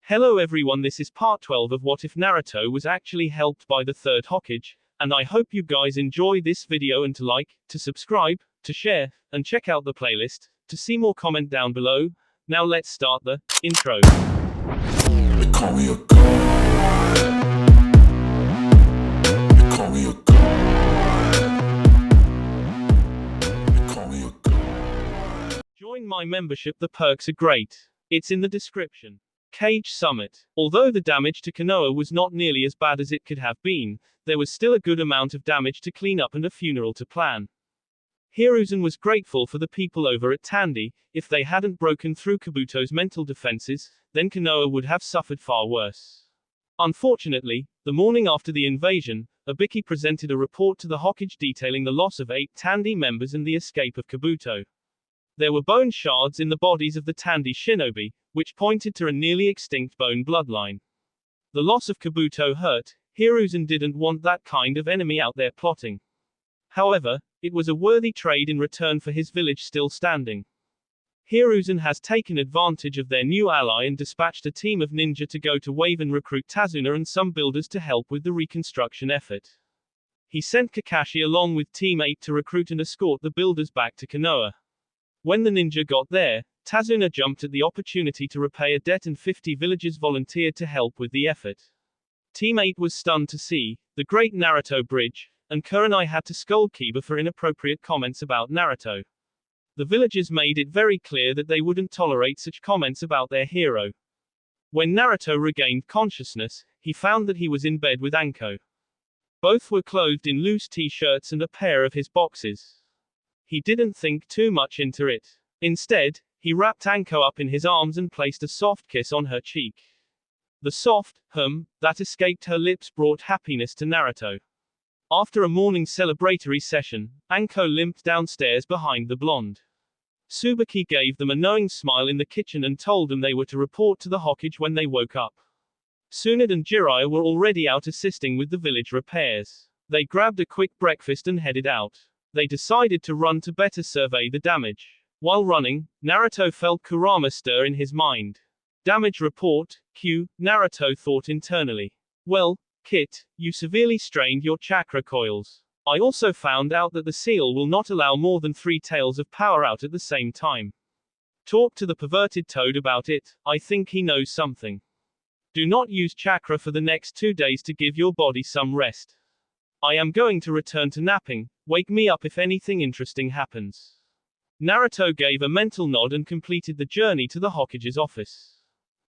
Hello everyone, this is part 12 of What If Naruto was actually helped by the third Hokage, and I hope you guys enjoy this video and to like, to subscribe, to share, and check out the playlist, to see more comment down below. Now let's start the intro. They call me a god. They call me a god. They call me a god. Join my membership, the perks are great. It's in the description. Kage Summit. Although the damage to Konoha was not nearly as bad as it could have been, there was still a good amount of damage to clean up and a funeral to plan. Hiruzen was grateful for the people over at Tandy. If they hadn't broken through Kabuto's mental defenses, then Konoha would have suffered far worse. Unfortunately, the morning after the invasion, Ibiki presented a report to the Hokage detailing the loss of 8 Tandy members and the escape of Kabuto. There were bone shards in the bodies of the Tandy shinobi, which pointed to a nearly extinct bone bloodline. The loss of Kabuto hurt. Hiruzen didn't want that kind of enemy out there plotting. However, it was a worthy trade in return for his village still standing. Hiruzen has taken advantage of their new ally and dispatched a team of ninja to go to Wave and recruit Tazuna and some builders to help with the reconstruction effort. He sent Kakashi along with Team 8 to recruit and escort the builders back to Konoha. When the ninja got there, Tazuna jumped at the opportunity to repay a debt and 50 villagers volunteered to help with the effort. Team 8 was stunned to see the Great Naruto Bridge, and Kurenai had to scold Kiba for inappropriate comments about Naruto. The villagers made it very clear that they wouldn't tolerate such comments about their hero. When Naruto regained consciousness, he found that he was in bed with Anko. Both were clothed in loose t-shirts and a pair of his boxes. He didn't think too much into it. Instead, he wrapped Anko up in his arms and placed a soft kiss on her cheek. The soft that escaped her lips brought happiness to Naruto. After a morning celebratory session, Anko limped downstairs behind the blonde. Tsubaki gave them a knowing smile in the kitchen and told them they were to report to the Hokage when they woke up. Tsunade and Jiraiya were already out assisting with the village repairs. They grabbed a quick breakfast and headed out. They decided to run to better survey the damage. While running, Naruto felt Kurama stir in his mind. Damage report, Q, Naruto thought internally. Well, Kit, you severely strained your chakra coils. I also found out that the seal will not allow more than 3 tails of power out at the same time. Talk to the perverted toad about it, I think he knows something. Do not use chakra for the next 2 days to give your body some rest. I am going to return to napping, wake me up if anything interesting happens. Naruto gave a mental nod and completed the journey to the Hokage's office.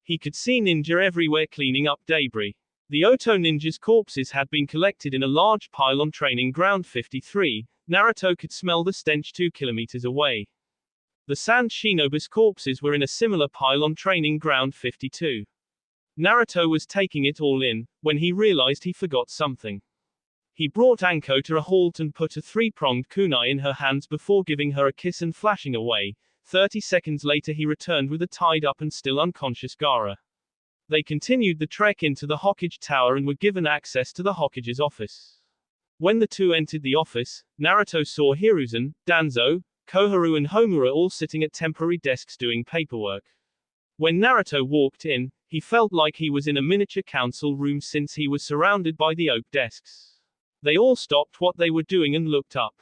He could see ninja everywhere cleaning up debris. The Oto ninjas' corpses had been collected in a large pile on Training Ground 53. Naruto could smell the stench 2 kilometers away. The Sand Shinobi's corpses were in a similar pile on Training Ground 52. Naruto was taking it all in, when he realized he forgot something. He brought Anko to a halt and put a 3-pronged kunai in her hands before giving her a kiss and flashing away. 30 seconds later he returned with a tied-up and still unconscious Gaara. They continued the trek into the Hokage Tower and were given access to the Hokage's office. When the two entered the office, Naruto saw Hiruzen, Danzo, Koharu and Homura all sitting at temporary desks doing paperwork. When Naruto walked in, he felt like he was in a miniature council room since he was surrounded by the oak desks. They all stopped what they were doing and looked up.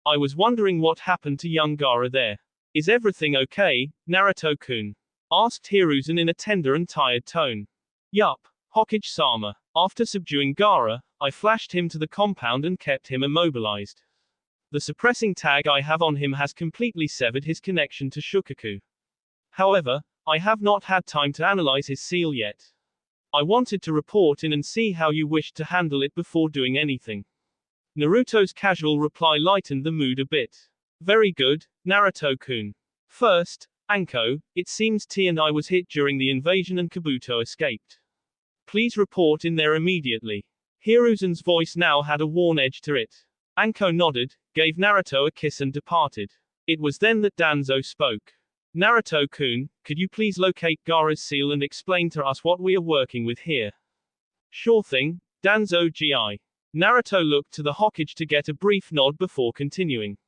I was wondering what happened to young Gaara there. Is everything okay, Naruto-kun? Asked Hiruzen in a tender and tired tone. Yup, Hokage-sama. After subduing Gaara, I flashed him to the compound and kept him immobilized. The suppressing tag I have on him has completely severed his connection to Shukaku. However, I have not had time to analyze his seal yet. I wanted to report in and see how you wished to handle it before doing anything. Naruto's casual reply lightened the mood a bit. Very good, Naruto-kun. First, Anko, it seems T and I was hit during the invasion and Kabuto escaped. Please report in there immediately. Hiruzen's voice now had a worn edge to it. Anko nodded, gave Naruto a kiss and departed. It was then that Danzo spoke. Naruto-kun, could you please locate Gaara's seal and explain to us what we are working with here? Sure thing, Danzo-gi. Naruto looked to the Hokage to get a brief nod before continuing.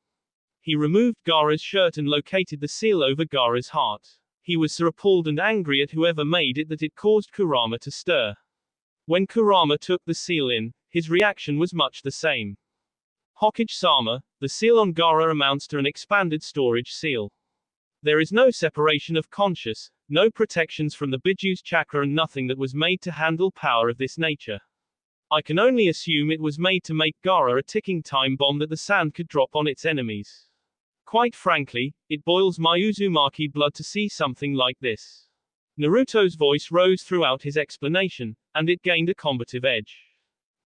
He removed Gaara's shirt and located the seal over Gaara's heart. He was so appalled and angry at whoever made it that it caused Kurama to stir. When Kurama took the seal in, his reaction was much the same. Hokage-sama, the seal on Gaara amounts to an expanded storage seal. There is no separation of conscious, no protections from the Bijuu's chakra and nothing that was made to handle power of this nature. I can only assume it was made to make Gaara a ticking time bomb that the sand could drop on its enemies. Quite frankly, it boils my Uzumaki blood to see something like this. Naruto's voice rose throughout his explanation, and it gained a combative edge.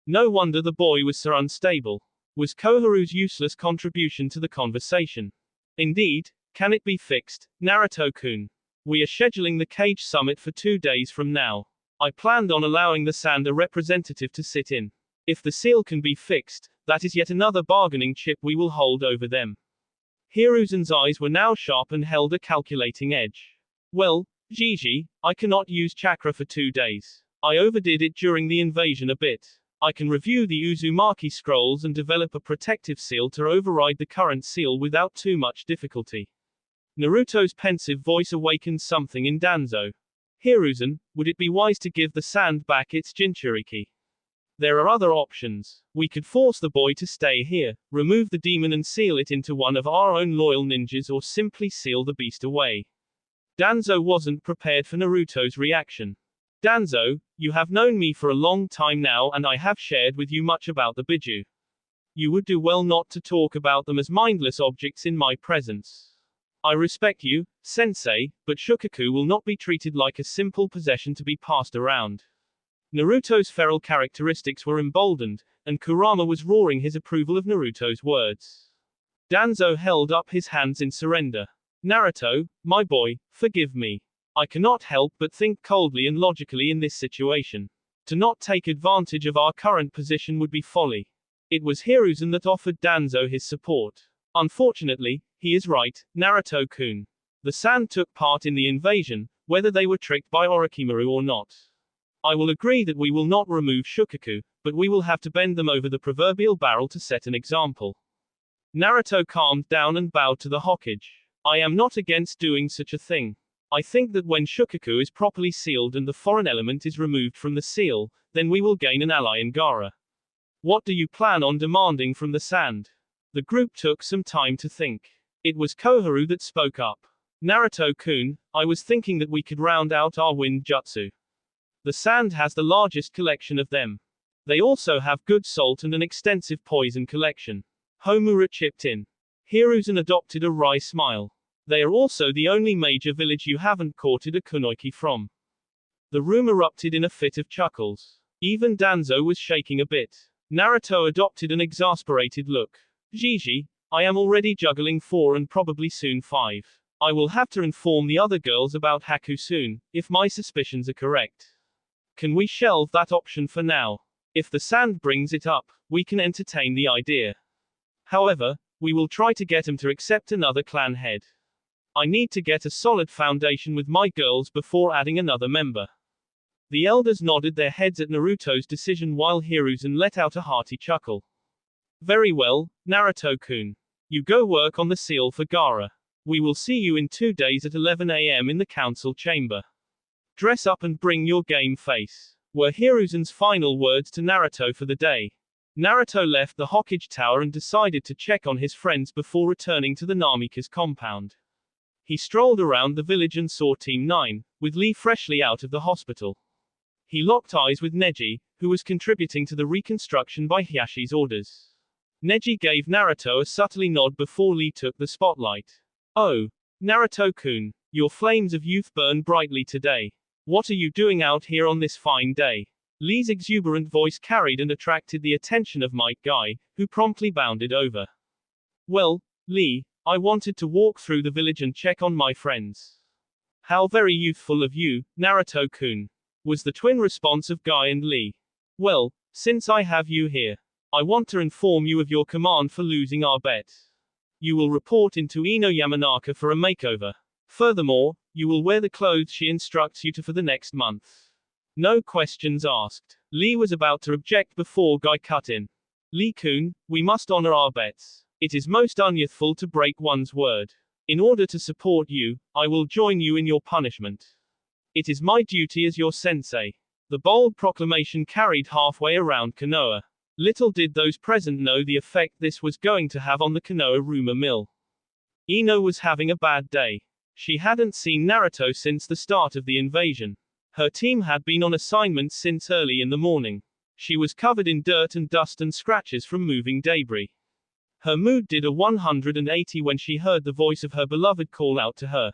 No wonder the boy was so unstable. Was Koharu's useless contribution to the conversation? Indeed, can it be fixed, Naruto-kun? We are scheduling the Kage Summit for 2 days from now. I planned on allowing the sand a representative to sit in. If the seal can be fixed, that is yet another bargaining chip we will hold over them. Hiruzen's eyes were now sharp and held a calculating edge. Well, Gigi, I cannot use chakra for 2 days. I overdid it during the invasion a bit. I can review the Uzumaki scrolls and develop a protective seal to override the current seal without too much difficulty. Naruto's pensive voice awakened something in Danzo. Hiruzen, would it be wise to give the sand back its Jinchuriki? There are other options. We could force the boy to stay here, remove the demon and seal it into one of our own loyal ninjas, or simply seal the beast away. Danzo wasn't prepared for Naruto's reaction. Danzo, you have known me for a long time now and I have shared with you much about the Bijuu. You would do well not to talk about them as mindless objects in my presence. I respect you, sensei, but Shukaku will not be treated like a simple possession to be passed around. Naruto's feral characteristics were emboldened, and Kurama was roaring his approval of Naruto's words. Danzo held up his hands in surrender. Naruto, my boy, forgive me. I cannot help but think coldly and logically in this situation. To not take advantage of our current position would be folly. It was Hiruzen that offered Danzo his support. Unfortunately, he is right, Naruto-kun. The sand took part in the invasion, whether they were tricked by Orochimaru or not. I will agree that we will not remove Shukaku, but we will have to bend them over the proverbial barrel to set an example. Naruto calmed down and bowed to the Hokage. I am not against doing such a thing. I think that when Shukaku is properly sealed and the foreign element is removed from the seal, then we will gain an ally in Gaara. What do you plan on demanding from the sand? The group took some time to think. It was Koharu that spoke up. Naruto-kun, I was thinking that we could round out our wind jutsu. The sand has the largest collection of them. They also have good salt and an extensive poison collection. Homura chipped in. Hiruzen adopted a wry smile. They are also the only major village you haven't courted a kunoichi from. The room erupted in a fit of chuckles. Even Danzo was shaking a bit. Naruto adopted an exasperated look. Gigi, I am already juggling 4 and probably soon 5. I will have to inform the other girls about Haku soon, if my suspicions are correct. Can we shelve that option for now? If the sand brings it up, we can entertain the idea. However, we will try to get him to accept another clan head. I need to get a solid foundation with my girls before adding another member. The elders nodded their heads at Naruto's decision while Hiruzen let out a hearty chuckle. Very well, Naruto-kun. You go work on the seal for Gaara. We will see you in 2 days at 11 a.m. in the council chamber. Dress up and bring your game face, were Hiruzen's final words to Naruto for the day. Naruto left the Hokage tower and decided to check on his friends before returning to the Namika's compound. He strolled around the village and saw Team 9, with Lee freshly out of the hospital. He locked eyes with Neji, who was contributing to the reconstruction by Hiyashi's orders. Neji gave Naruto a subtly nod before Lee took the spotlight. Oh, Naruto-kun, your flames of youth burn brightly today. What are you doing out here on this fine day? Lee's exuberant voice carried and attracted the attention of Mike Guy, who promptly bounded over. Well, Lee, I wanted to walk through the village and check on my friends. How very youthful of you, Naruto-kun, was the twin response of Guy and Lee. Well, since I have you here, I want to inform you of your command for losing our bet. You will report into Ino Yamanaka for a makeover. Furthermore, you will wear the clothes she instructs you to for the next month. No questions asked. Lee was about to object before Guy cut in. Lee-kun, we must honor our bets. It is most unyouthful to break one's word. In order to support you, I will join you in your punishment. It is my duty as your sensei. The bold proclamation carried halfway around Konoha. Little did those present know the effect this was going to have on the Konoha rumor mill. Ino was having a bad day. She hadn't seen Naruto since the start of the invasion. Her team had been on assignment since early in the morning. She was covered in dirt and dust and scratches from moving debris. Her mood did a 180 when she heard the voice of her beloved call out to her.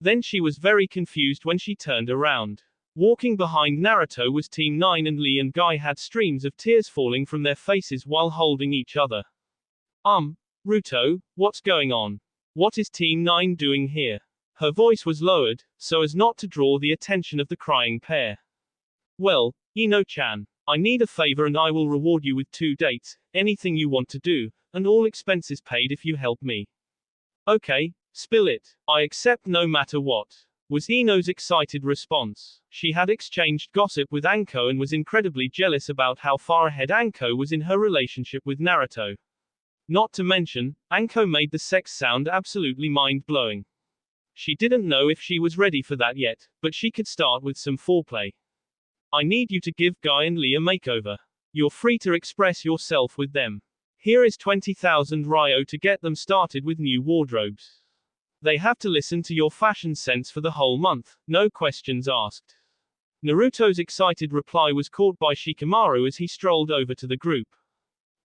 Then she was very confused when she turned around. Walking behind Naruto was Team 9, and Lee and Guy had streams of tears falling from their faces while holding each other. Ruto, what's going on? What is Team 9 doing here? Her voice was lowered, so as not to draw the attention of the crying pair. Well, Ino-chan, I need a favor and I will reward you with 2 dates, anything you want to do, and all expenses paid if you help me. Okay, spill it. I accept no matter what, was Ino's excited response. She had exchanged gossip with Anko and was incredibly jealous about how far ahead Anko was in her relationship with Naruto. Not to mention, Anko made the sex sound absolutely mind-blowing. She didn't know if she was ready for that yet, but she could start with some foreplay. I need you to give Guy and Lee a makeover. You're free to express yourself with them. Here is 20,000 Ryo to get them started with new wardrobes. They have to listen to your fashion sense for the whole month, no questions asked. Naruto's excited reply was caught by Shikamaru as he strolled over to the group.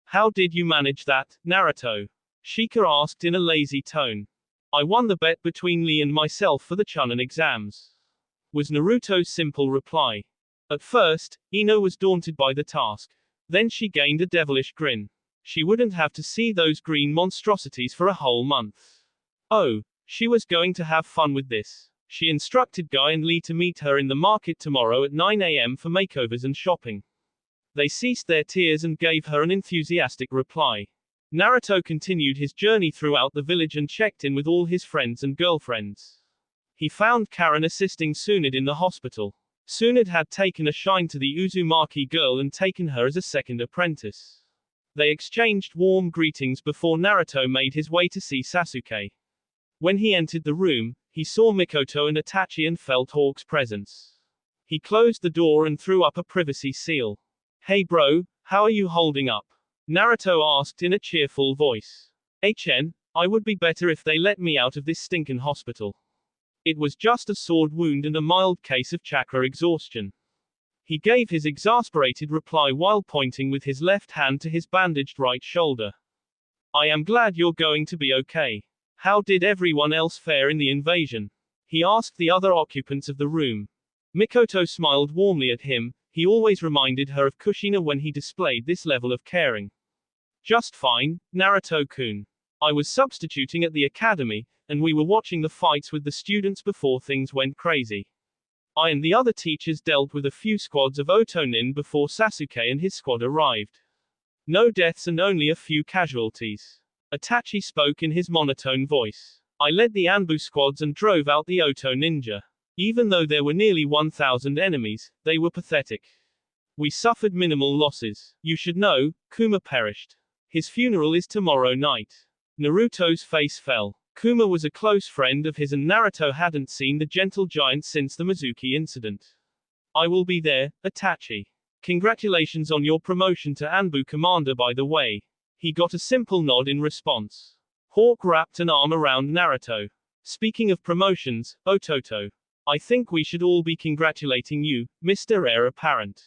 How did you manage that, Naruto? Shika asked in a lazy tone. I won the bet between Lee and myself for the Chunin exams, was Naruto's simple reply. At first, Ino was daunted by the task. Then she gained a devilish grin. She wouldn't have to see those green monstrosities for a whole month. Oh, she was going to have fun with this. She instructed Guy and Lee to meet her in the market tomorrow at 9 a.m. for makeovers and shopping. They ceased their tears and gave her an enthusiastic reply. Naruto continued his journey throughout the village and checked in with all his friends and girlfriends. He found Karen assisting Tsunade in the hospital. Tsunade had taken a shine to the Uzumaki girl and taken her as a second apprentice. They exchanged warm greetings before Naruto made his way to see Sasuke. When he entered the room, he saw Mikoto and Itachi and felt Hawk's presence. He closed the door and threw up a privacy seal. Hey bro, how are you holding up? Naruto asked in a cheerful voice. I would be better if they let me out of this stinkin' hospital. It was just a sword wound and a mild case of chakra exhaustion. He gave his exasperated reply while pointing with his left hand to his bandaged right shoulder. I am glad you're going to be okay. How did everyone else fare in the invasion? He asked the other occupants of the room. Mikoto smiled warmly at him. He always reminded her of Kushina when he displayed this level of caring. Just fine, Naruto-kun. I was substituting at the academy, and we were watching the fights with the students before things went crazy. I and the other teachers dealt with a few squads of Otonin before Sasuke and his squad arrived. No deaths and only a few casualties. Itachi spoke in his monotone voice. I led the Anbu squads and drove out the Oto ninja. Even though there were nearly 1,000 enemies, they were pathetic. We suffered minimal losses. You should know, Kuma perished. His funeral is tomorrow night. Naruto's face fell. Kuma was a close friend of his and Naruto hadn't seen the gentle giant since the Mizuki incident. I will be there, Itachi. Congratulations on your promotion to Anbu commander by the way. He got a simple nod in response. Hawk wrapped an arm around Naruto. Speaking of promotions, Ototo. I think we should all be congratulating you, Mr. Heir Apparent.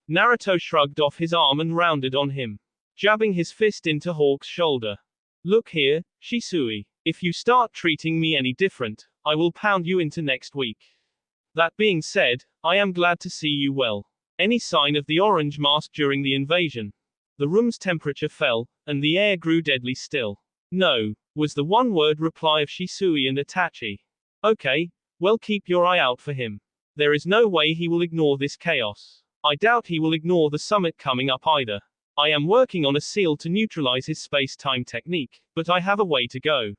Naruto shrugged off his arm and rounded on him, jabbing his fist into Hawk's shoulder. Look here, Shisui. If you start treating me any different, I will pound you into next week. That being said, I am glad to see you well. Any sign of the orange mask during the invasion? The room's temperature fell, and the air grew deadly still. No, was the one-word reply of Shisui and Itachi. Okay, well keep your eye out for him. There is no way he will ignore this chaos. I doubt he will ignore the summit coming up either. I am working on a seal to neutralize his space-time technique, but I have a way to go.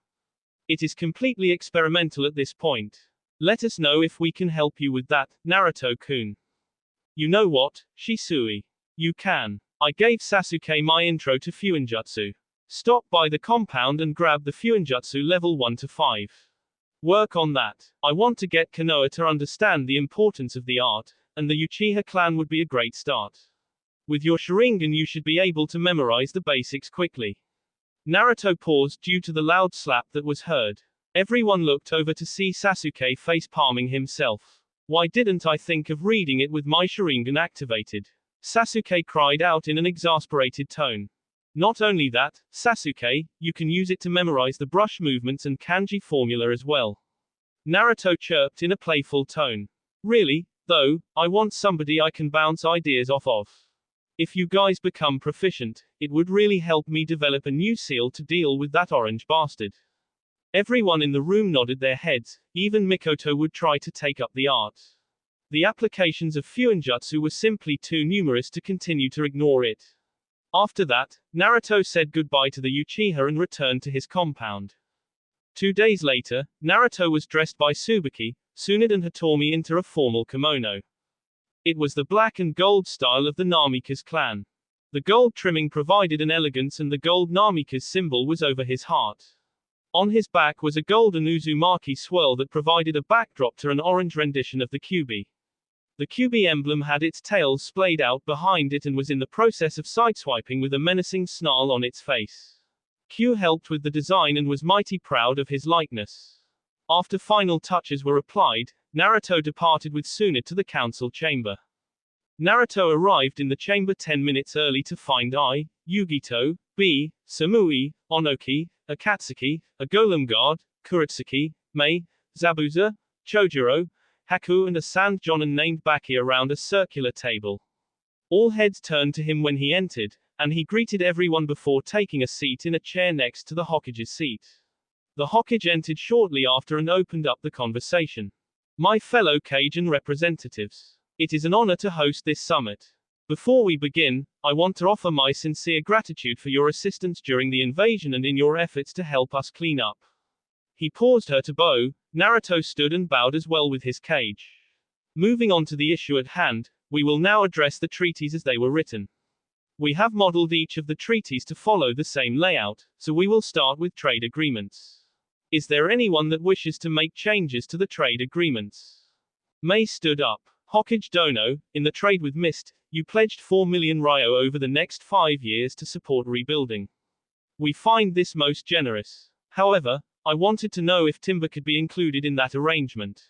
It is completely experimental at this point. Let us know if we can help you with that, Naruto-kun. You know what, Shisui? You can. I gave Sasuke my intro to Fuinjutsu. Stop by the compound and grab the Fuinjutsu level 1 to 5. Work on that. I want to get Konoha to understand the importance of the art, and the Uchiha clan would be a great start. With your Sharingan you should be able to memorize the basics quickly. Naruto paused due to the loud slap that was heard. Everyone looked over to see Sasuke face-palming himself. Why didn't I think of reading it with my Sharingan activated? Sasuke cried out in an exasperated tone. Not only that, Sasuke, you can use it to memorize the brush movements and kanji formula as well. Naruto chirped in a playful tone. Really, though, I want somebody I can bounce ideas off of. If you guys become proficient, it would really help me develop a new seal to deal with that orange bastard. Everyone in the room nodded their heads, even Mikoto would try to take up the art. The applications of Fuinjutsu were simply too numerous to continue to ignore it. After that, Naruto said goodbye to the Uchiha and returned to his compound. 2 days later, Naruto was dressed by Tsubaki, Tsunade and Hitomi into a formal kimono. It was the black and gold style of the Namikaze clan. The gold trimming provided an elegance and the gold Namikaze symbol was over his heart. On his back was a golden Uzumaki swirl that provided a backdrop to an orange rendition of the Kyuubi. The Kyuubi emblem had its tail splayed out behind it and was in the process of sideswiping with a menacing snarl on its face. Q helped with the design and was mighty proud of his likeness. After final touches were applied, Naruto departed with Tsunade to the council chamber. Naruto arrived in the chamber 10 minutes early to find I, Yugito, B, Samui, Onoki, Akatsuki, a golem guard, Kuretsuki, Mei, Zabuza, Chojuro, Haku and a sand jonin named Baki around a circular table. All heads turned to him when he entered, and he greeted everyone before taking a seat in a chair next to the Hokage's seat. The Hokage entered shortly after and opened up the conversation. My fellow Kagin representatives, it is an honor to host this summit. Before we begin, I want to offer my sincere gratitude for your assistance during the invasion and in your efforts to help us clean up. He paused her to bow. Naruto stood and bowed as well with his Kage. Moving on to the issue at hand, we will now address the treaties as they were written. We have modeled each of the treaties to follow the same layout, so we will start with trade agreements. Is there anyone that wishes to make changes to the trade agreements? Mei stood up. Hokage Dono, in the trade with Mist, you pledged 4 million Ryo over the next 5 years to support rebuilding. We find this most generous. However, I wanted to know if timber could be included in that arrangement.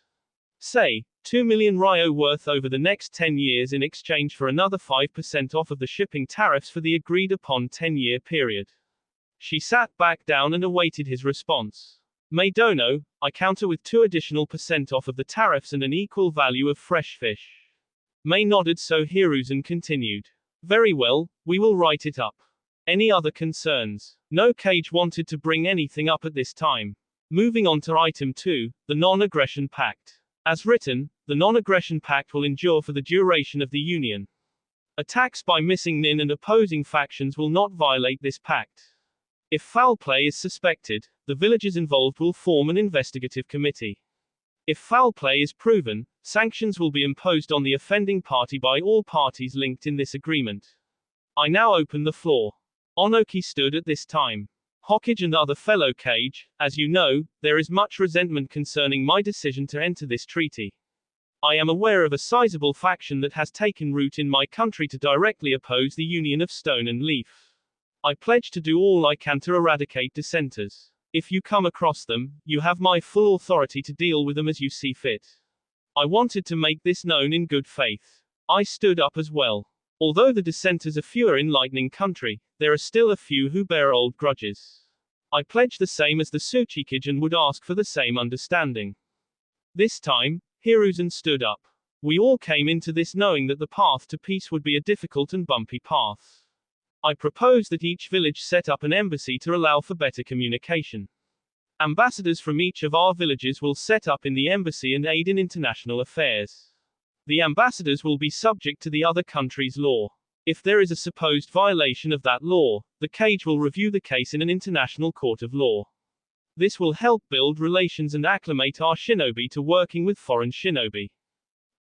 Say, 2 million Ryo worth over the next 10 years in exchange for another 5% off of the shipping tariffs for the agreed upon 10-year period. She sat back down and awaited his response. Meidono, I counter with 2 additional % off of the tariffs and an equal value of fresh fish. Mei nodded, so Hiruzen continued. Very well, we will write it up. Any other concerns? No Kage wanted to bring anything up at this time. Moving on to item 2, the non-aggression pact. As written, the non-aggression pact will endure for the duration of the Union. Attacks by missing nin and opposing factions will not violate this pact. If foul play is suspected, the villages involved will form an investigative committee. If foul play is proven, sanctions will be imposed on the offending party by all parties linked in this agreement. I now open the floor. Onoki stood at this time. Hokage and other fellow Kage, as you know, there is much resentment concerning my decision to enter this treaty. I am aware of a sizable faction that has taken root in my country to directly oppose the union of Stone and Leaf. I pledge to do all I can to eradicate dissenters. If you come across them, you have my full authority to deal with them as you see fit. I wanted to make this known in good faith. I stood up as well. Although the dissenters are fewer in Lightning Country, there are still a few who bear old grudges. I pledge the same as the Tsuchikage and would ask for the same understanding. This time, Hiruzen stood up. We all came into this knowing that the path to peace would be a difficult and bumpy path. I propose that each village set up an embassy to allow for better communication. Ambassadors from each of our villages will set up in the embassy and aid in international affairs. The ambassadors will be subject to the other country's law. If there is a supposed violation of that law, the Kage will review the case in an international court of law. This will help build relations and acclimate our shinobi to working with foreign shinobi.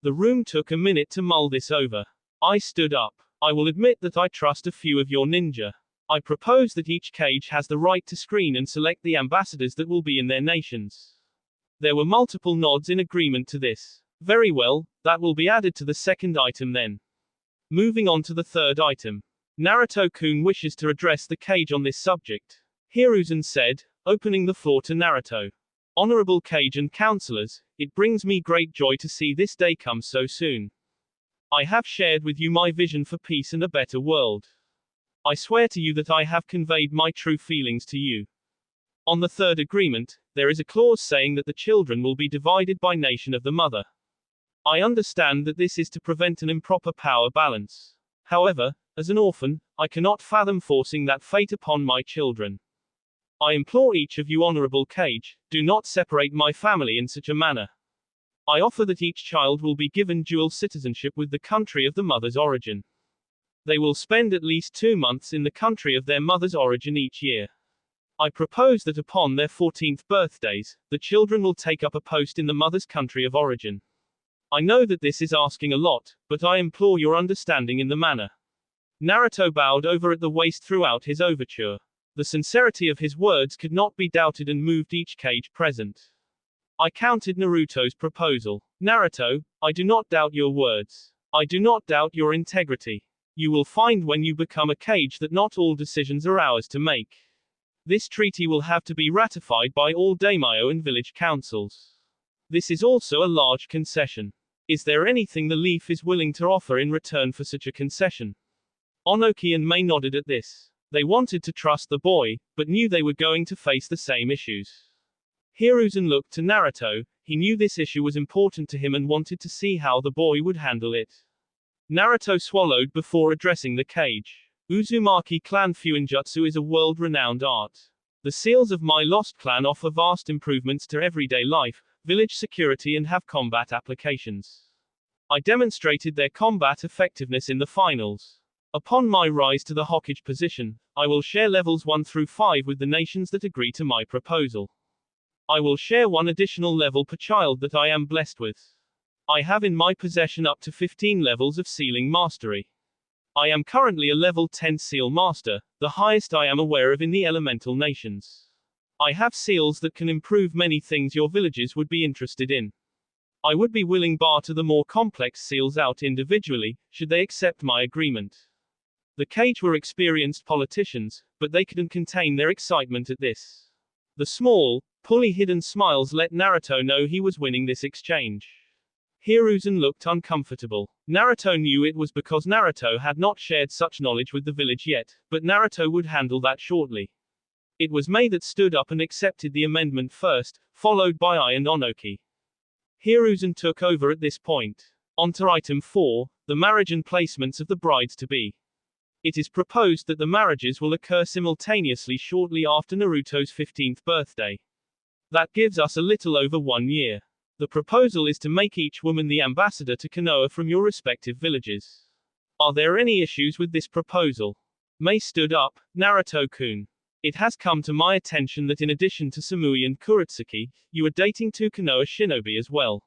The room took a minute to mull this over. I stood up. I will admit that I trust a few of your ninja. I propose that each Kage has the right to screen and select the ambassadors that will be in their nations. There were multiple nods in agreement to this. Very well, that will be added to the second item then. Moving on to the third item. Naruto-kun wishes to address the Kage on this subject. Hiruzen said, opening the floor to Naruto. Honorable Kage and counselors, it brings me great joy to see this day come so soon. I have shared with you my vision for peace and a better world. I swear to you that I have conveyed my true feelings to you. On the third agreement, there is a clause saying that the children will be divided by nation of the mother. I understand that this is to prevent an improper power balance. However, as an orphan, I cannot fathom forcing that fate upon my children. I implore each of you, honorable Kage, do not separate my family in such a manner. I offer that each child will be given dual citizenship with the country of the mother's origin. They will spend at least 2 months in the country of their mother's origin each year. I propose that upon their 14th birthdays, the children will take up a post in the mother's country of origin. I know that this is asking a lot, but I implore your understanding in the manner. Naruto bowed over at the waist throughout his overture. The sincerity of his words could not be doubted and moved each Kage present. I counted Naruto's proposal. Naruto, I do not doubt your words. I do not doubt your integrity. You will find when you become a Kage that not all decisions are ours to make. This treaty will have to be ratified by all daimyo and village councils. This is also a large concession. Is there anything the Leaf is willing to offer in return for such a concession? Onoki and Mei nodded at this. They wanted to trust the boy, but knew they were going to face the same issues. Hiruzen looked to Naruto. He knew this issue was important to him and wanted to see how the boy would handle it. Naruto swallowed before addressing the Kage. Uzumaki clan Fuinjutsu is a world-renowned art. The seals of my lost clan offer vast improvements to everyday life, village security and have combat applications. I demonstrated their combat effectiveness in the finals. Upon my rise to the Hokage position, I will share levels 1 through 5 with the nations that agree to my proposal. I will share 1 additional level per child that I am blessed with. I have in my possession up to 15 levels of sealing mastery. I am currently a level 10 seal master, the highest I am aware of in the elemental nations. I have seals that can improve many things your villages would be interested in. I would be willing barter the more complex seals out individually, should they accept my agreement. The Kage were experienced politicians, but they couldn't contain their excitement at this. The small, poorly hidden smiles let Naruto know he was winning this exchange. Hiruzen looked uncomfortable. Naruto knew it was because Naruto had not shared such knowledge with the village yet, but Naruto would handle that shortly. It was Mei that stood up and accepted the amendment first, followed by I and Onoki. Hiruzen took over at this point. On to item 4, the marriage and placements of the brides-to-be. It is proposed that the marriages will occur simultaneously shortly after Naruto's 15th birthday. That gives us a little over 1 year. The proposal is to make each woman the ambassador to Konoha from your respective villages. Are there any issues with this proposal? Mei stood up. Naruto-kun. It has come to my attention that in addition to Samui and Kuretsuki, you are dating 2 Konoha shinobi as well.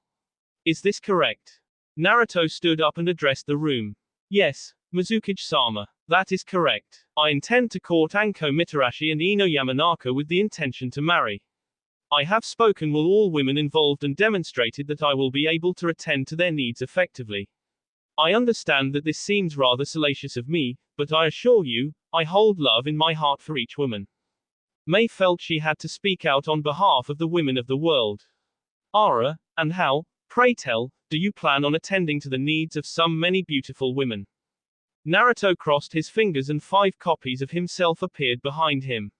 Is this correct? Naruto stood up and addressed the room. Yes, Mizukage-sama. That is correct. I intend to court Anko Mitarashi and Ino Yamanaka with the intention to marry. I have spoken with all women involved and demonstrated that I will be able to attend to their needs effectively. I understand that this seems rather salacious of me, but I assure you, I hold love in my heart for each woman. Mei felt she had to speak out on behalf of the women of the world. Ara, and how, pray tell, do you plan on attending to the needs of some many beautiful women? Naruto crossed his fingers and 5 copies of himself appeared behind him.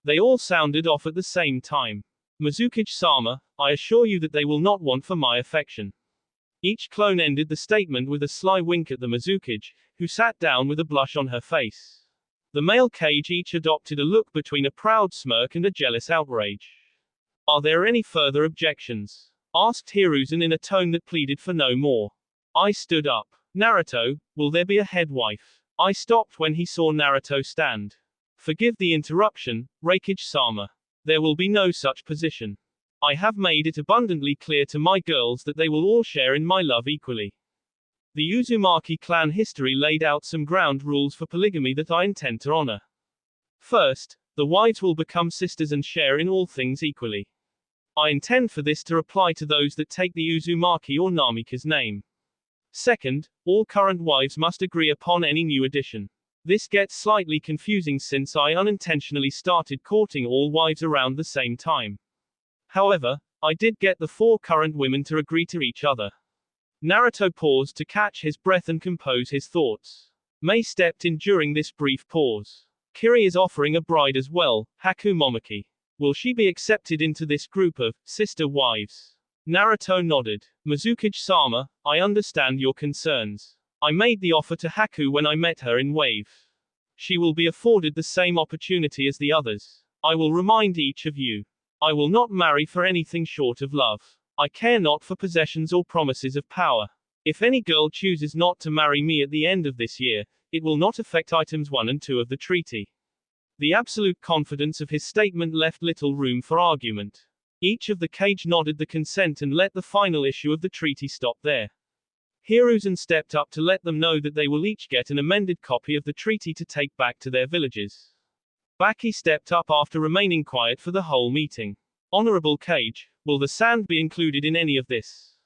They all sounded off at the same time. Mizukage-sama, I assure you that they will not want for my affection. Each clone ended the statement with a sly wink at the Mizukage, who sat down with a blush on her face. The male Kage each adopted a look between a proud smirk and a jealous outrage. Are there any further objections? Asked Hiruzen in a tone that pleaded for no more. I stood up. Naruto, will there be a head wife? I stopped when he saw Naruto stand. Forgive the interruption, Raikage-sama. There will be no such position. I have made it abundantly clear to my girls that they will all share in my love equally. The Uzumaki clan history laid out some ground rules for polygamy that I intend to honor. First, the wives will become sisters and share in all things equally. I intend for this to apply to those that take the Uzumaki or Namika's name. Second, all current wives must agree upon any new addition. This gets slightly confusing since I unintentionally started courting all wives around the same time. However, I did get the 4 current women to agree to each other. Naruto paused to catch his breath and compose his thoughts. Mei stepped in during this brief pause. Kiri is offering a bride as well, Haku Momaki. Will she be accepted into this group of sister wives? Naruto nodded. Mizukage-sama, I understand your concerns. I made the offer to Haku when I met her in Wave. She will be afforded the same opportunity as the others. I will remind each of you. I will not marry for anything short of love. I care not for possessions or promises of power. If any girl chooses not to marry me at the end of this year, it will not affect items 1 and 2 of the treaty. The absolute confidence of his statement left little room for argument. Each of the Kage nodded the consent and let the final issue of the treaty stop there. Hiruzen stepped up to let them know that they will each get an amended copy of the treaty to take back to their villages. Baki stepped up after remaining quiet for the whole meeting. Honorable Kage, will the sand be included in any of this?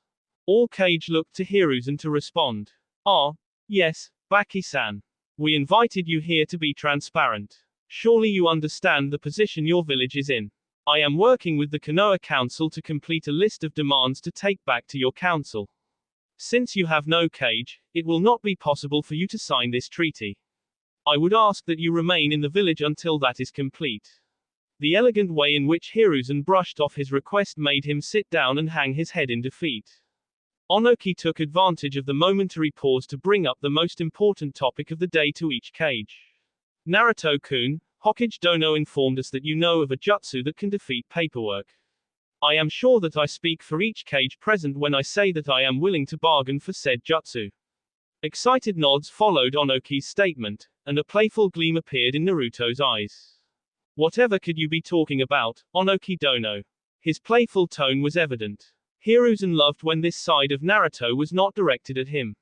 All Kage looked to Hiruzen to respond. Ah, yes, Baki-san. We invited you here to be transparent. Surely you understand the position your village is in. I am working with the Konoha Council to complete a list of demands to take back to your council. Since you have no Kage, it will not be possible for you to sign this treaty. I would ask that you remain in the village until that is complete. The elegant way in which Hiruzen brushed off his request made him sit down and hang his head in defeat. Onoki took advantage of the momentary pause to bring up the most important topic of the day to each Kage. Naruto-kun, Hokage Dono informed us that you know of a jutsu that can defeat paperwork. I am sure that I speak for each Kage present when I say that I am willing to bargain for said jutsu. Excited nods followed Onoki's statement, and a playful gleam appeared in Naruto's eyes. Whatever could you be talking about, Onoki Dono? His playful tone was evident. Hiruzen loved when this side of Naruto was not directed at him.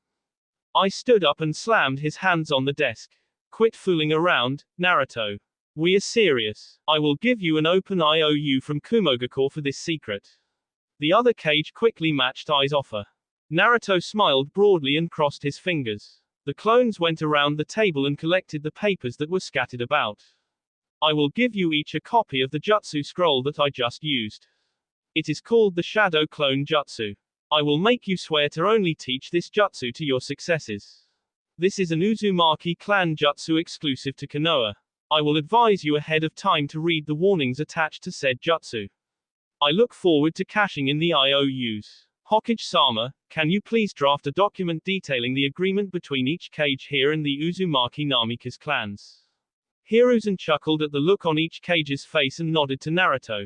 I stood up and slammed his hands on the desk. Quit fooling around, Naruto. We are serious. I will give you an open IOU from Kumogakure for this secret. The other Kage quickly matched Ai's offer. Naruto smiled broadly and crossed his fingers. The clones went around the table and collected the papers that were scattered about. I will give you each a copy of the jutsu scroll that I just used. It is called the Shadow Clone Jutsu. I will make you swear to only teach this jutsu to your successors. This is an Uzumaki clan jutsu exclusive to Konoha. I will advise you ahead of time to read the warnings attached to said jutsu. I look forward to cashing in the IOUs. Hokage-sama, can you please draft a document detailing the agreement between each Kage here and the Uzumaki Namika's clans? Hiruzen chuckled at the look on each Kage's face and nodded to Naruto.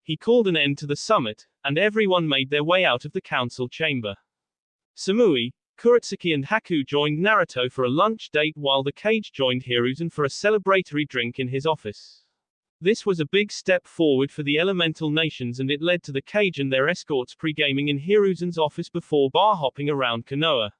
He called an end to the summit, and everyone made their way out of the council chamber. Samui, Kuretsuki and Haku joined Naruto for a lunch date while the Kage joined Hiruzen for a celebratory drink in his office. This was a big step forward for the elemental nations and it led to the Kage and their escorts pre-gaming in Hiruzen's office before bar-hopping around Konoha.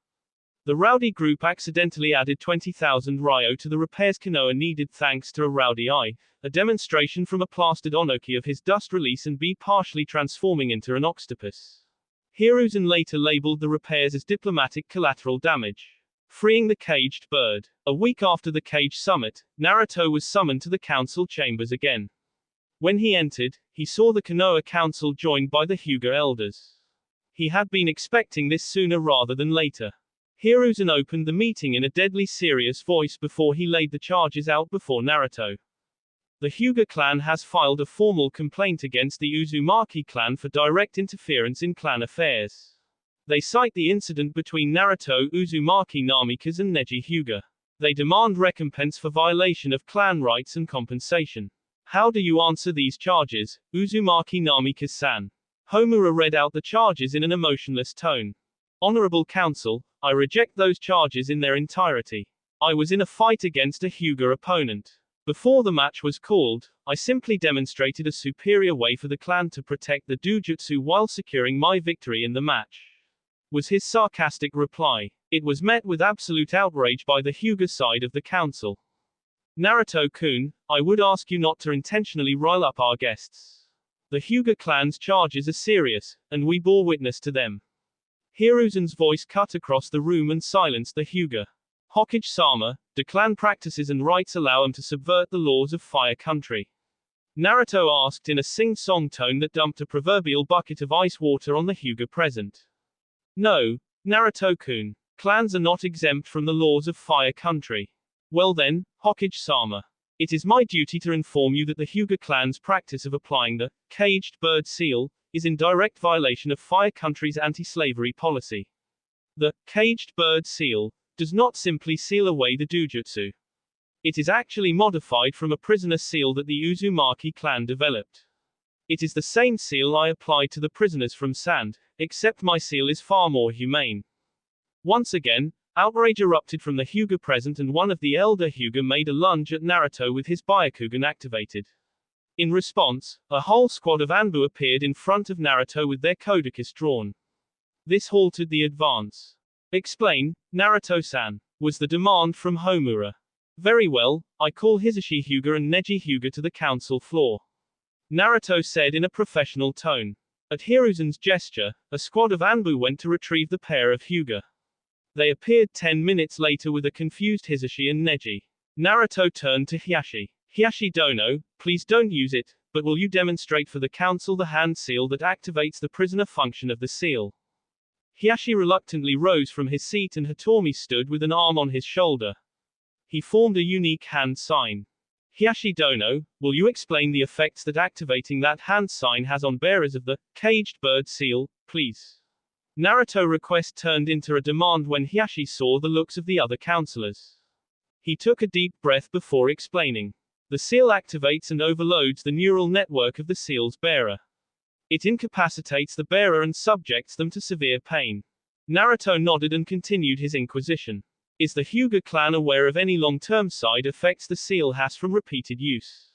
The rowdy group accidentally added 20,000 ryo to the repairs Konoha needed thanks to a rowdy eye, a demonstration from a plastered Onoki of his dust release and be partially transforming into an octopus. Hiruzen later labeled the repairs as diplomatic collateral damage. Freeing the caged bird. A week after the Kage Summit, Naruto was summoned to the council chambers again. When he entered, he saw the Konoha council joined by the Hyuga elders. He had been expecting this sooner rather than later. Hiruzen opened the meeting in a deadly serious voice before he laid the charges out before Naruto. The Hyuga clan has filed a formal complaint against the Uzumaki clan for direct interference in clan affairs. They cite the incident between Naruto Uzumaki Namikaze and Neji Hyuga. They demand recompense for violation of clan rights and compensation. How do you answer these charges, Uzumaki Namikaze-san? Homura read out the charges in an emotionless tone. Honorable Council, I reject those charges in their entirety. I was in a fight against a Hyuga opponent. Before the match was called, I simply demonstrated a superior way for the clan to protect the dojutsu while securing my victory in the match, was his sarcastic reply. It was met with absolute outrage by the Hyuga side of the council. Naruto-kun, I would ask you not to intentionally rile up our guests. The Hyuga clan's charges are serious, and we bore witness to them. Hiruzen's voice cut across the room and silenced the Hyuga. Hokage-sama, the clan practices and rights allow him to subvert the laws of Fire Country. Naruto asked in a sing-song tone that dumped a proverbial bucket of ice water on the Hyuga present. No, Naruto-kun. Clans are not exempt from the laws of Fire Country. Well then, Hokage-sama. It is my duty to inform you that the Hyuga clan's practice of applying the caged bird seal is in direct violation of Fire Country's anti-slavery policy. The caged bird seal does not simply seal away the dojutsu. It is actually modified from a prisoner seal that the Uzumaki clan developed. It is the same seal I applied to the prisoners from Sand, except my seal is far more humane. Once again, outrage erupted from the Hyuga present and one of the elder Hyuga made a lunge at Naruto with his Byakugan activated. In response, a whole squad of Anbu appeared in front of Naruto with their Kodakis drawn. This halted the advance. Explain, Naruto-san, was the demand from Homura. Very well, I call Hisashi Hyuga and Neji Hyuga to the council floor. Naruto said in a professional tone. At Hiruzen's gesture, a squad of Anbu went to retrieve the pair of Hyuga. They appeared 10 minutes later with a confused Hisashi and Neji. Naruto turned to Hiyashi. Hiyashi Dono, please don't use it, but will you demonstrate for the council the hand seal that activates the prisoner function of the seal? Hiyashi reluctantly rose from his seat and Hitomi stood with an arm on his shoulder. He formed a unique hand sign. Hiyashi Dono, will you explain the effects that activating that hand sign has on bearers of the caged bird seal, please? Naruto's request turned into a demand when Hiyashi saw the looks of the other counselors. He took a deep breath before explaining. The seal activates and overloads the neural network of the seal's bearer. It incapacitates the bearer and subjects them to severe pain. Naruto nodded and continued his inquisition. Is the Hyuga clan aware of any long-term side effects the seal has from repeated use?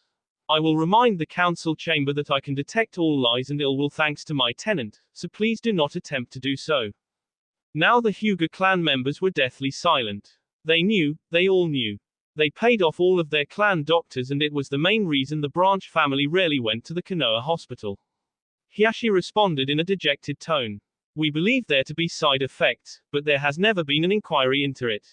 I will remind the council chamber that I can detect all lies and ill will thanks to my tenant, so please do not attempt to do so. Now the Hyuga clan members were deathly silent. They knew, they all knew. They paid off all of their clan doctors and it was the main reason the branch family rarely went to the Konoha hospital. Hiyashi responded in a dejected tone. We believe there to be side effects, but there has never been an inquiry into it.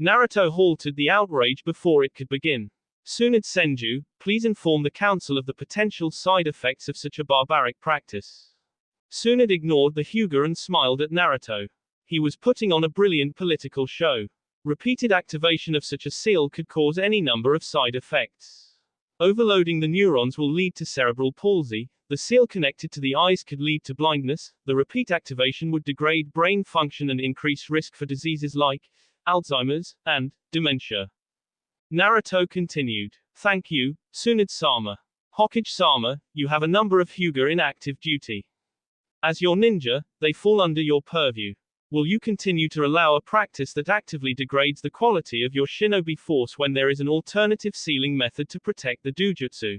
Naruto halted the outrage before it could begin. Tsunade Senju, please inform the council of the potential side effects of such a barbaric practice. Tsunade ignored the Hyuga and smiled at Naruto. He was putting on a brilliant political show. Repeated activation of such a seal could cause any number of side effects. Overloading the neurons will lead to cerebral palsy. The seal connected to the eyes could lead to blindness, the repeat activation would degrade brain function and increase risk for diseases like Alzheimer's and dementia. Naruto continued. Thank you, Tsunade-sama. Hokage-sama, you have a number of Hyuga in active duty. As your ninja, they fall under your purview. Will you continue to allow a practice that actively degrades the quality of your shinobi force when there is an alternative sealing method to protect the dojutsu?